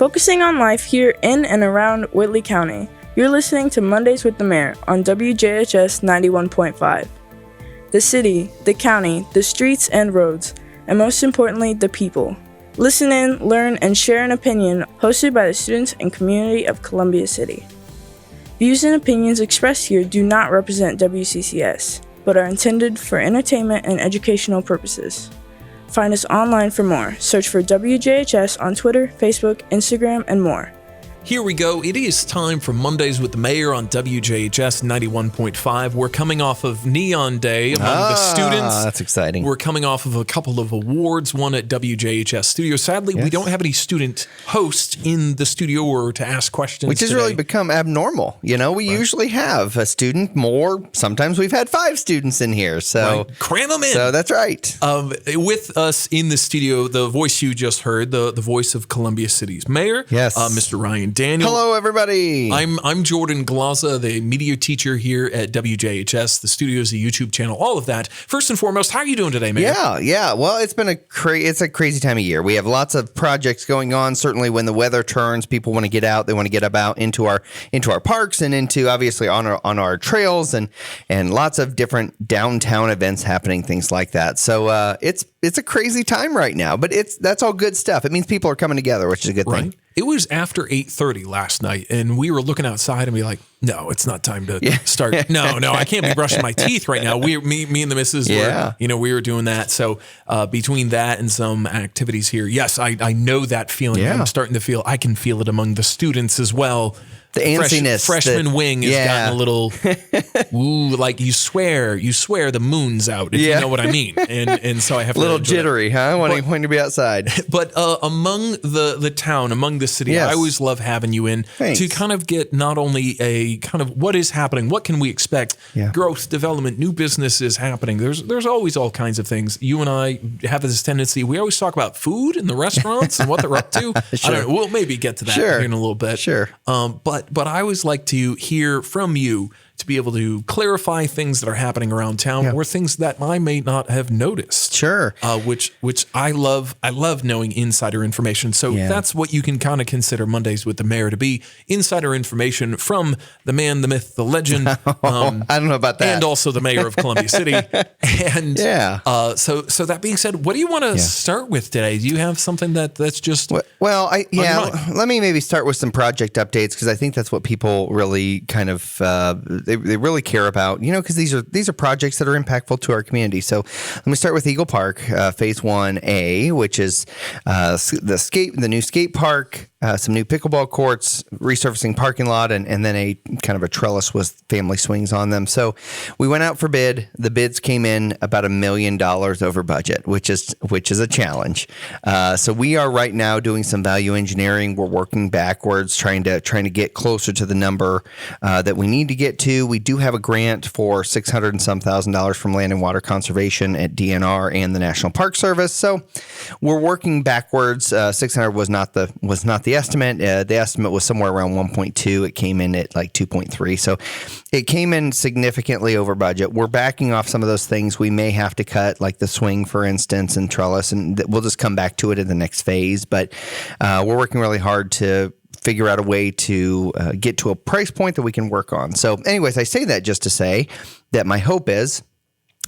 Focusing on life here in and around Whitley County, you're listening to Mondays with the Mayor on WJHS 91.5. The city, the county, the streets and roads, and most importantly, the people. Listen in, learn, and share an opinion hosted by the students and community of Columbia City. Views and opinions expressed here do not represent WCCS, but are intended for entertainment and educational purposes. Find us online for more. Search for WJHS on Twitter, Facebook, Instagram, and more. Here we go. It is time for Mondays with the Mayor on WJHS 91.5. We're coming off of Neon Day among the students. That's exciting. We're coming off of a couple of awards, one at WJHS Studio. Sadly, we don't have any student host in the studio or to ask questions Which has today. really become abnormal. You know, we usually have a student more. Sometimes we've had 5 students in here. So cram them in. So that's right. With us in the studio, the voice you just heard, the voice of Columbia City's mayor, Yes. Mr. Ryan Daniel. Hello, everybody. I'm Jordan Glaza, the media teacher here at WJHS, the studios, the YouTube channel, all of that. First and foremost, how are you doing today, Mayor? Yeah. Well, it's been a crazy time of year. We have lots of projects going on. Certainly, when the weather turns, people want to get out. They want to get about into our parks and into obviously on our trails and lots of different downtown events happening, things like that. So it's a crazy time right now, but that's all good stuff. It means people are coming together, which is a good thing. It was after 8:30 last night, and we were looking outside and be like, no, it's not time to start. No, I can't be brushing my teeth right now. Me and the missus were, we were doing that. So between that and some activities here, yes, I know that feeling. Yeah. I'm starting to feel, I can feel it among the students as well. The antsiness. Freshman wing has gotten a little, like you swear the moon's out, if you know what I mean. And so I have a little jittery, huh? Wanting to be outside. But among the town, among the city, I always love having you in to kind of get not only a kind of what is happening, what can we expect, growth, development, new businesses happening. There's always all kinds of things. You and I have this tendency, we always talk about food in the restaurants and what they're up to. Sure. I don't know, we'll maybe get to that here in a little bit. Sure. But I always like to hear from you to be able to clarify things that are happening around town or things that I may not have noticed. Sure. Which I love. I love knowing insider information. So that's what you can kind of consider Mondays with the Mayor to be: insider information from the man, the myth, the legend. I don't know about that. And also the Mayor of Columbia City. And so that being said, what do you want to start with today? Do you have something that's just let me maybe start with some project updates, because I think that's what people really kind of they really care about, because these are projects that are impactful to our community. So let me start with Eagle Park, Phase 1A, which is the new skate park, some new pickleball courts, resurfacing parking lot, and then a kind of a trellis with family swings on them. So we went out for bid. The bids came in about $1 million over budget, which is a challenge. So we are right now doing some value engineering. We're working backwards, trying to get closer to the number that we need to get to. We do have a grant for $600 and some thousand from Land and Water Conservation at DNR and the National Park Service. So we're working backwards. 600 was not the estimate. The estimate was somewhere around 1.2. It came in at like 2.3. So it came in significantly over budget. We're backing off some of those things we may have to cut, like the swing, for instance, and trellis, and we'll just come back to it in the next phase. But we're working really hard to figure out a way to get to a price point that we can work on. So anyways, I say that just to say that my hope is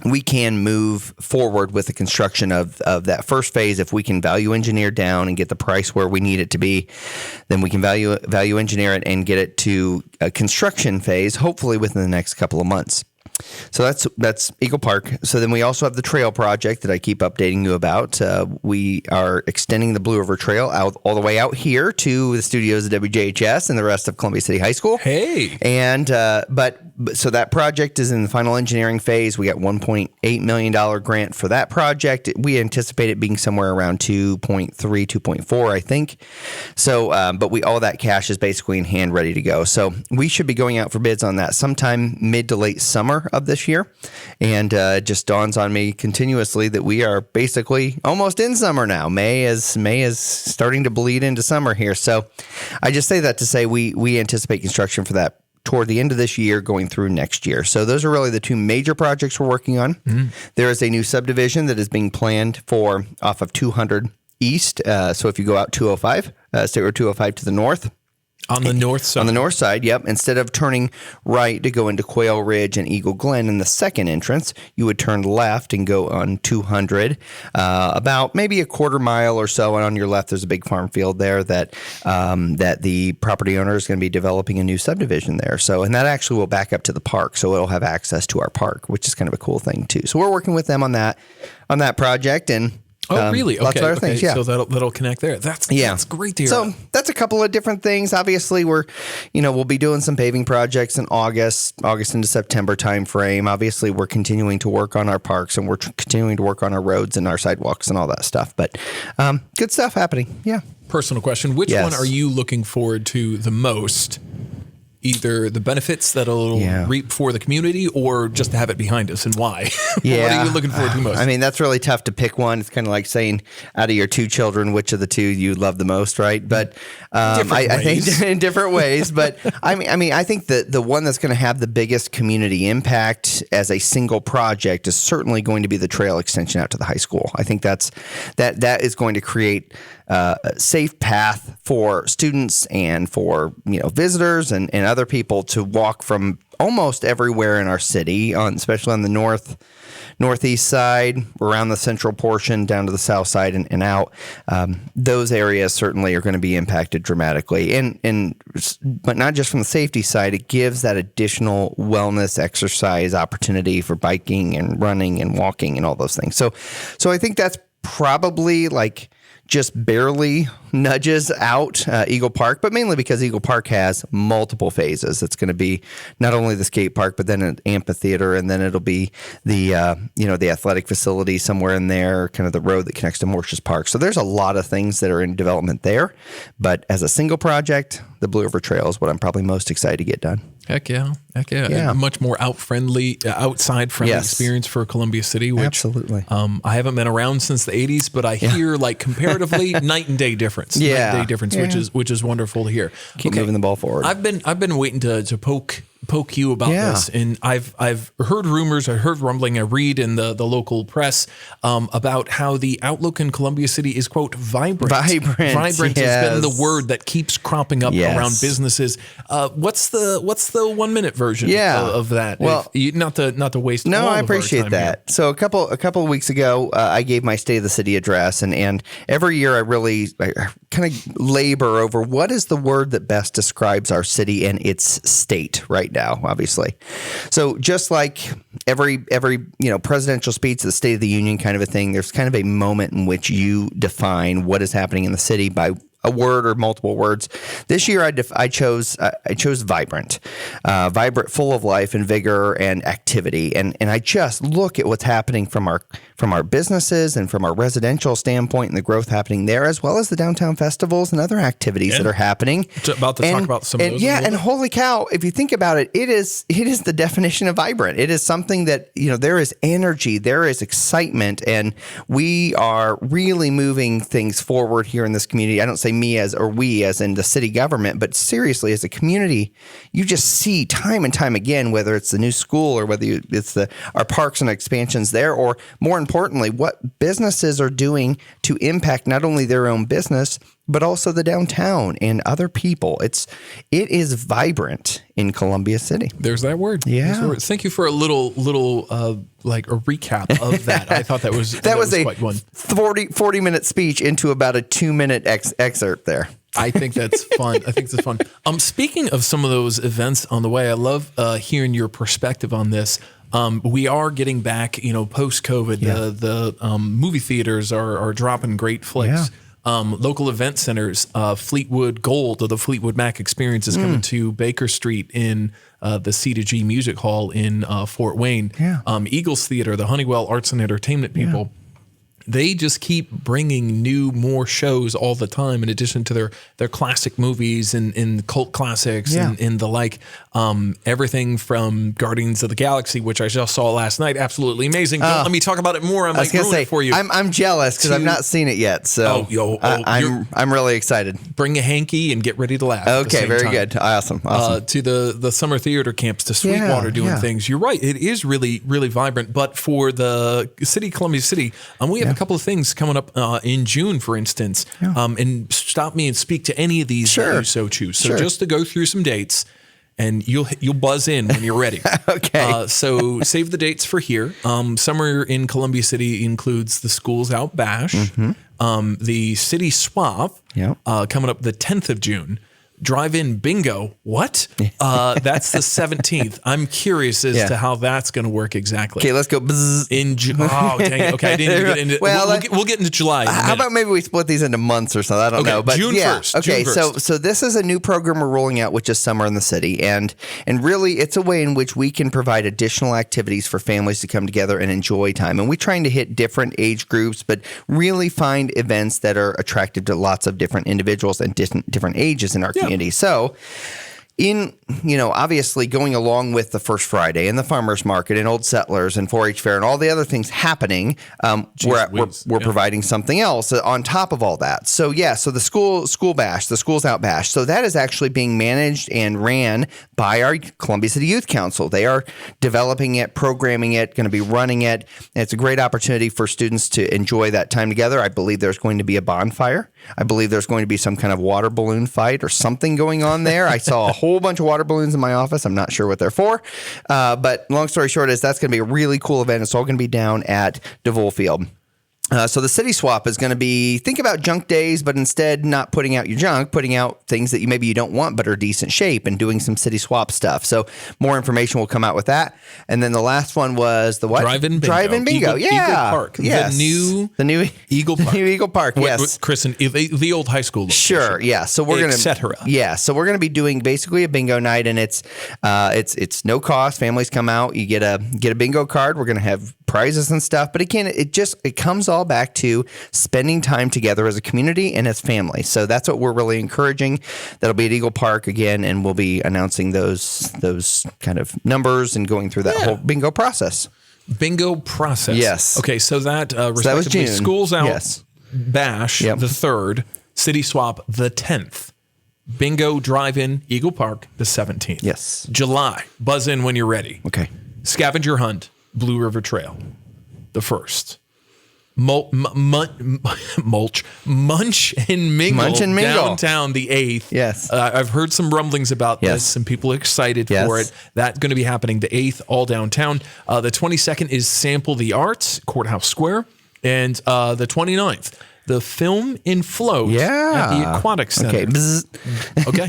we can move forward with the construction of that first phase. If we can value engineer down and get the price where we need it to be, then we can value engineer it and get it to a construction phase, hopefully within the next couple of months. So that's Eagle Park. So then we also have the trail project that I keep updating you about. We are extending the Blue River Trail out all the way out here to the studios of WJHS and the rest of Columbia City High School. Hey. And so that project is in the final engineering phase. We got $1.8 million grant for that project. We anticipate it being somewhere around 2.3, 2.4, I think. So, but all that cash is basically in hand, ready to go. So we should be going out for bids on that sometime mid to late summer of this year. And it just dawns on me continuously that we are basically almost in summer now. May is starting to bleed into summer here. So I just say that to say we anticipate construction for that toward the end of this year, going through next year. So those are really the two major projects we're working on. There is a new subdivision that is being planned for off of 200 east. So if you go out 205, State Road 205 to the north. On the north side. On the north side, yep. Instead of turning right to go into Quail Ridge and Eagle Glen in the second entrance, you would turn left and go on 200. About maybe a quarter mile or so, and on your left, there's a big farm field there that the property owner is going to be developing a new subdivision there. So, and that actually will back up to the park, so it'll have access to our park, which is kind of a cool thing too. So we're working with them on that project, and really? Lots of other things, yeah. So that'll connect there. That's great to hear. So that's a couple of different things. Obviously, we'll be doing some paving projects in August into September timeframe. Obviously, we're continuing to work on our parks, and we're continuing to work on our roads and our sidewalks and all that stuff. But good stuff happening. Yeah. Personal question: which one are you looking forward to the most? Either the benefits that it'll reap for the community, or just to have it behind us, and why? Yeah. What are you looking forward to most? I mean, that's really tough to pick one. It's kind of like saying, out of your two children, which of the two you love the most, right? But I think in different ways. But I mean, I think the one that's going to have the biggest community impact as a single project is certainly going to be the trail extension out to the high school. I think that is going to create a safe path for students and for visitors and other people to walk from almost everywhere in our city, especially on the northeast side, around the central portion, down to the south side and out. Those areas certainly are going to be impacted dramatically, but not just from the safety side. It gives that additional wellness exercise opportunity for biking and running and walking and all those things. So I think that's probably like just barely nudges out Eagle Park, but mainly because Eagle Park has multiple phases. It's going to be not only the skate park, but then an amphitheater, and then it'll be the athletic facility somewhere in there, kind of the road that connects to Morses Park. So there's a lot of things that are in development there. But as a single project, the Blue River Trail is what I'm probably most excited to get done. Heck yeah. A much more outside friendly experience for Columbia City, which absolutely. I haven't been around since the 80s, but I hear like comparatively night and day difference. Night and day difference, which is wonderful to hear. Keep moving the ball forward. I've been waiting to poke you about this, and I've heard rumors, I heard rumbling, I read in the local press about how the outlook in Columbia City is, quote, vibrant. Vibrant has been the word that keeps cropping up around businesses. What's the 1 minute version of that? Well, not to waste. No, all I of appreciate our time that. Here. So a couple of weeks ago, I gave my State of the City address, and every year I kind of labor over what is the word that best describes our city and its state right now, obviously. So just like every presidential speech, the State of the Union kind of a thing, there's kind of a moment in which you define what is happening in the city by a word or multiple words. This year, I chose vibrant, full of life and vigor and activity, and I just look at what's happening from our businesses and from our residential standpoint and the growth happening there, as well as the downtown festivals and other activities that are happening. About to talk about some of those. Yeah, and holy cow, if you think about it, it is the definition of vibrant. It is something that there is energy, there is excitement, and we are really moving things forward here in this community. I don't say we as in the city government, but seriously, as a community, you just see time and time again, whether it's the new school or whether it's our parks and expansions there, or more importantly, what businesses are doing to impact not only their own business, but also the downtown and other people. It is vibrant in Columbia City. There's that word. Yeah. Thank you for a little like a recap of that. I thought that was a quite one. 40-minute speech into about a 2-minute excerpt there. I think that's fun. Speaking of some of those events on the way, I love hearing your perspective on this. We are getting back, post-COVID. The movie theaters are dropping great flicks. Local event centers, Fleetwood Gold, or the Fleetwood Mac Experience, is coming to Baker Street in the C2G Music Hall in Fort Wayne. Eagles Theater, the Honeywell Arts and Entertainment people, they just keep bringing more shows all the time, in addition to their classic movies and cult classics and the like. Everything from Guardians of the Galaxy, which I just saw last night, absolutely amazing. Don't let me talk about it more. I might ruin it for you. I'm jealous because I've not seen it yet. So I'm really excited. Bring a hanky and get ready to laugh. Okay, very good. Awesome. To the summer theater camps, to Sweetwater doing things. You're right. It is really, really vibrant. But for the city, Columbia City, we have a couple of things coming up in June, for instance, and stop me and speak to any of these that you so choose. So just to go through some dates, and you'll buzz in when you're ready. Okay. So save the dates for here. Summer in Columbia City includes the Schools Out Bash, the City Swap, coming up the 10th of June. Drive-in bingo. What? That's the 17th. I'm curious as to how that's going to work exactly. Okay, let's go. Oh, dang it. Okay, I didn't even get into. We'll get into July. How about maybe we split these into months or something? I don't know. But June 1st. Okay, June 1st. so this is a new program we're rolling out with Just Summer in the City, and really it's a way in which we can provide additional activities for families to come together and enjoy time. And we're trying to hit different age groups, but really find events that are attractive to lots of different individuals and different ages in our community. So obviously going along with the First Friday and the Farmers Market and Old Settlers and 4-H Fair and all the other things happening, we're providing something else on top of all that. So so the school bash, the Schools Out Bash. So that is actually being managed and ran by our Columbia City Youth Council. They are developing it, programming it, going to be running it. And it's a great opportunity for students to enjoy that time together. I believe there's going to be a bonfire. I believe there's going to be some kind of water balloon fight or something going on there. I saw a whole bunch of water balloons in my office. I'm not sure what they're for. But long story short is that's going to be a really cool event. It's all going to be down at DeVol Field. So the City Swap is going to be, think about junk days, but instead not putting out your junk, putting out things that maybe you don't want but are decent shape and doing some City Swap stuff. So more information will come out with that. And then the last one was the what? Drive-in bingo. Drive-in bingo. Eagle Park. Yes. The new Eagle Park. The new Eagle Park, yes. Chris, and the old high school location. Sure, yeah. So we're going to, etc. Yeah, so we're going to be doing basically a bingo night, and it's no cost. Families come out, you get a bingo card. We're going to have prizes and stuff. But again, it comes all back to spending time together as a community and as family. So that's what we're really encouraging. That'll be at Eagle Park again, and we'll be announcing those kind of numbers and going through that whole bingo process. Bingo process. Yes. Okay, so that was June. Schools Out Bash the 3rd, City Swap the 10th. Bingo Drive-In Eagle Park the 17th. Yes. July, buzz in when you're ready. Okay. Scavenger Hunt, Blue River Trail, the 1st. Munch and Mingle downtown the 8th. Yes. I've heard some rumblings about this and people are excited for it. That's going to be happening the 8th, all downtown. The 22nd is Sample the Arts, Courthouse Square. And the 29th, the Film in Float at the Aquatic Center. Okay.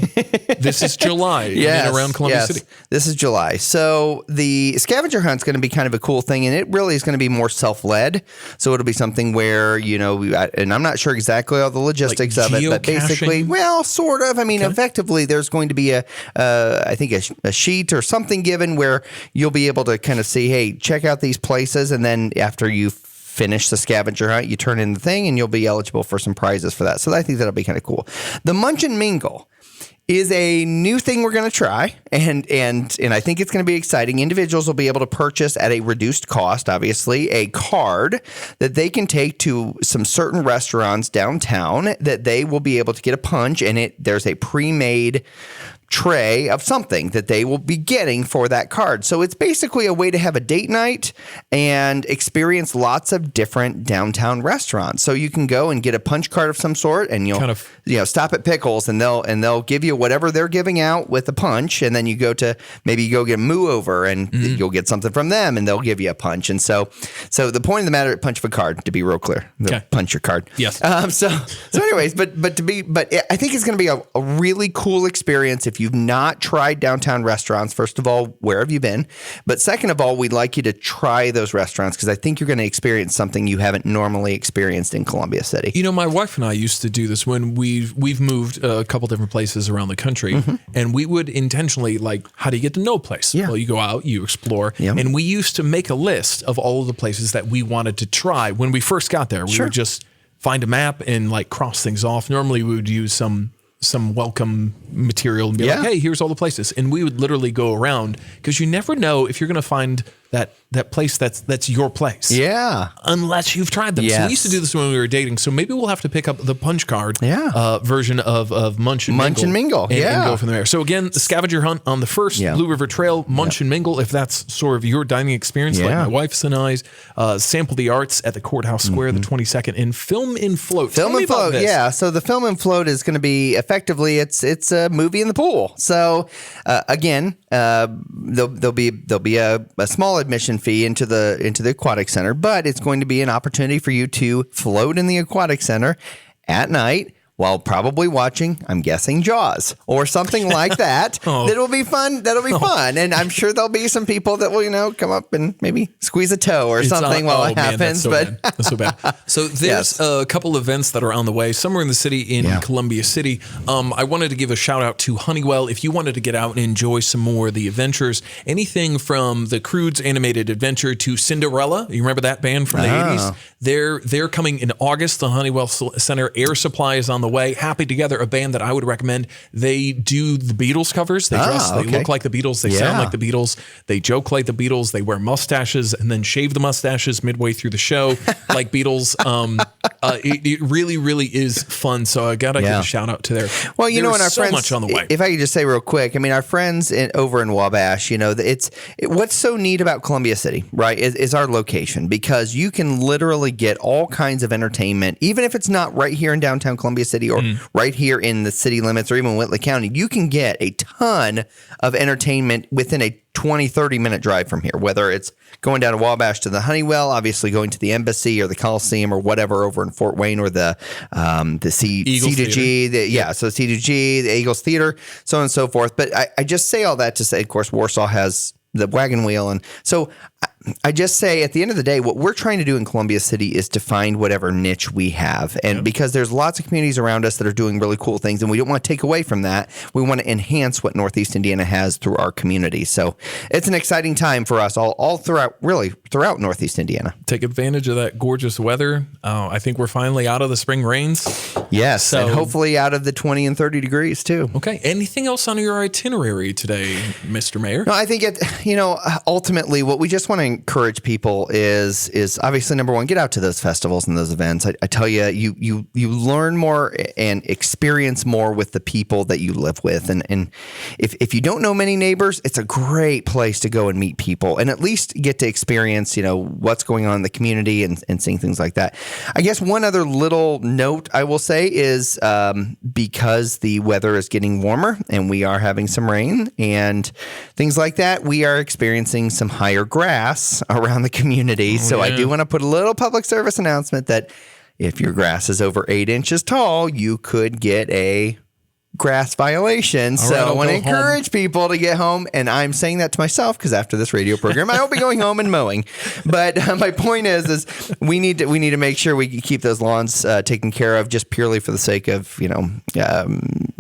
This is July in and around Columbia City. This is July. So the scavenger hunt is going to be kind of a cool thing, and it really is going to be more self-led. So it'll be something where, and I'm not sure exactly all the logistics of it, but basically, sort of. I mean, effectively, there's going to be I think a sheet or something given where you'll be able to kind of see, hey, check out these places, and then after you finish the scavenger hunt, you turn in the thing and you'll be eligible for some prizes for that. So I think that'll be kind of cool. The Munch and Mingle is a new thing we're going to try, and I think it's going to be exciting. Individuals will be able to purchase at a reduced cost, obviously, a card that they can take to some certain restaurants downtown that they will be able to get a punch, and there's a pre-made tray of something that they will be getting for that card. So it's basically a way to have a date night and experience lots of different downtown restaurants. So you can go and get a punch card of some sort, and you'll stop at Pickles, and they'll give you whatever they're giving out with a punch, and then you go to get a Moo Over, and you'll get something from them, and they'll give you a punch. And so the point of the matter, punch of a card, to be real clear, punch your card. Yes. So anyways, but I think it's going to be a really cool experience. If you've not tried downtown restaurants, first of all, where have you been? But second of all, we'd like you to try those restaurants, because I think you're going to experience something you haven't normally experienced in Columbia City. My wife and I used to do this when we've moved a couple different places around the country, and we would intentionally, how do you get to know a place? Yeah. Well, you go out, you explore, and we used to make a list of all of the places that we wanted to try when we first got there. We would just find a map and cross things off. Normally, we would use some welcome material and be like, hey, here's all the places. And we would literally go around, because you never know if you're going to find that place that's your place. Yeah. Unless you've tried them. Yes. So we used to do this when we were dating. So maybe we'll have to pick up the punch card version of Munch and Mingle. And go from there. So again, the scavenger hunt on the first Blue River Trail, Munch and Mingle, if that's sort of your dining experience, like my wife's and I's. Sample the Arts at the Courthouse Square, the 22nd, and Film and Float. Film and Float, yeah. So the Film and Float is going to be effectively it's a movie in the pool. So again, there'll be a small admission fee into the aquatic center, but it's going to be an opportunity for you to float in the aquatic center at night while probably watching, I'm guessing, Jaws or something like that. That'll be fun. Fun. And I'm sure there'll be some people that will, come up and maybe squeeze a toe or something while it happens. That's so bad. So there's a couple events that are on the way, somewhere in the city in Columbia City. I wanted to give a shout out to Honeywell. If you wanted to get out and enjoy some more of the adventures, anything from the Croods animated adventure to Cinderella. You remember that band from the 80s? They're coming in August. The Honeywell Center Air Supply is on the way. Happy Together, a band that I would recommend. They do the Beatles covers. They look like the Beatles. They sound like the Beatles. They joke like the Beatles. They wear mustaches and then shave the mustaches midway through the show like Beatles. It really, really is fun. So I gotta give a shout out to their. Well, and our so friends, much on the way. If I could just say real quick, I mean, our friends over in Wabash, what's so neat about Columbia City, right, is our location, because you can literally get all kinds of entertainment, even if it's not right here in downtown Columbia City or right here in the city limits or even Whitley County. You can get a ton of entertainment within a 20, 30-minute drive from here, whether it's going down to Wabash to the Honeywell, obviously going to the Embassy or the Coliseum or whatever over in Fort Wayne, or the C2G, so C2G, the Eagles Theater, so on and so forth. But I just say all that to say, of course, Warsaw has the wagon wheel. And so I just say, at the end of the day, what we're trying to do in Columbia City is to find whatever niche we have. And because there's lots of communities around us that are doing really cool things, and we don't want to take away from that. We want to enhance what Northeast Indiana has through our community. So it's an exciting time for us all throughout Northeast Indiana. Take advantage of that gorgeous weather. I think we're finally out of the spring rains. Yes, and hopefully out of the 20 and 30 degrees too. Okay. Anything else on your itinerary today, Mr. Mayor? No, I think ultimately what we just want to encourage people is obviously, number one, get out to those festivals and those events. I tell you, you learn more and experience more with the people that you live with. And if you don't know many neighbors, it's a great place to go and meet people and at least get to experience, what's going on in the community and seeing things like that. I guess one other little note I will say is because the weather is getting warmer and we are having some rain and things like that, we are experiencing some higher grass around the community. I do want to put a little public service announcement that if your grass is over 8 inches tall, you could get a grass violation. I want to encourage people to get home. And I'm saying that to myself because after this radio program, I will be going home and mowing. But my point is we need to make sure we keep those lawns taken care of, just purely for the sake of,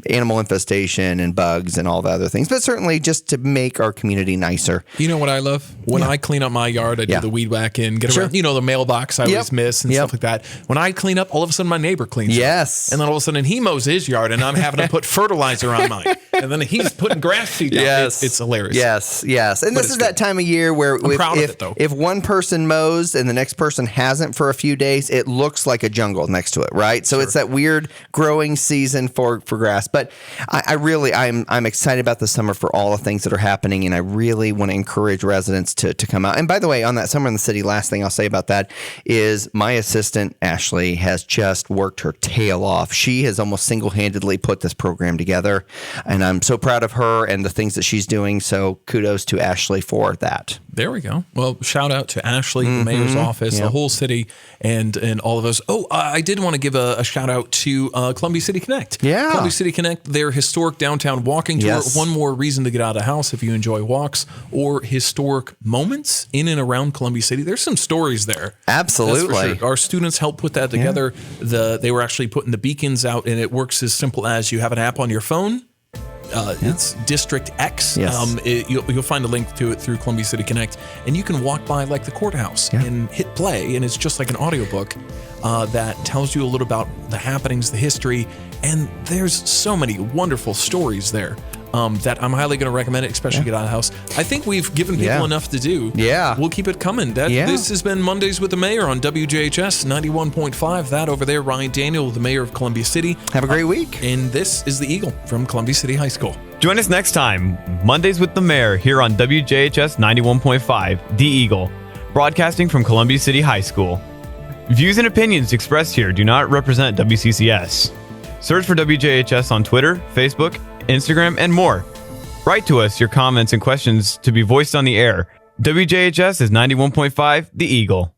animal infestation and bugs and all the other things, but certainly just to make our community nicer. You know what I love? When I clean up my yard, I do the weed whack in, get around, the mailbox I always miss and stuff like that. When I clean up, all of a sudden my neighbor cleans up. Yes. And then all of a sudden he mows his yard and I'm having to put fertilizer on mine. And then he's putting grass seed down. Yes. It's hilarious. Yes. And this is that time of year where if one person mows and the next person hasn't for a few days, it looks like a jungle next to it, right? So it's that weird growing season for grass. But I'm excited about the summer for all the things that are happening, and I really want to encourage residents to come out. And by the way, on that Summer in the City, last thing I'll say about that is my assistant, Ashley, has just worked her tail off. She has almost single-handedly put this program together, and I'm so proud of her and the things that she's doing. So kudos to Ashley for that. There we go. Well, shout out to Ashley, the mayor's office, the whole city, and all of us. Oh, I did want to give a shout out to Columbia City Connect. Yeah. Columbia City Connect, their historic downtown walking tour. Yes. One more reason to get out of the house if you enjoy walks or historic moments in and around Columbia City. There's some stories there. Absolutely. That's for sure. Our students helped put that together. Yeah. They were actually putting the beacons out, and it works as simple as you have an app on your phone. It's District X. Yes. You'll find a link to it through Columbia City Connect, and you can walk by like the courthouse and hit play, and it's just like an audiobook that tells you a little about the happenings, the history, and there's so many wonderful stories there. that I'm highly going to recommend it, especially get out of the house. I think we've given people enough to do. Yeah. We'll keep it coming. This has been Mondays with the Mayor on WJHS 91.5. That over there, Ryan Daniel, the Mayor of Columbia City. Have a great week. And this is the Eagle from Columbia City High School. Join us next time, Mondays with the Mayor, here on WJHS 91.5, The Eagle, broadcasting from Columbia City High School. Views and opinions expressed here do not represent WCCS. Search for WJHS on Twitter, Facebook, Instagram, and more. Write to us your comments and questions to be voiced on the air. WJHS is 91.5, The Eagle.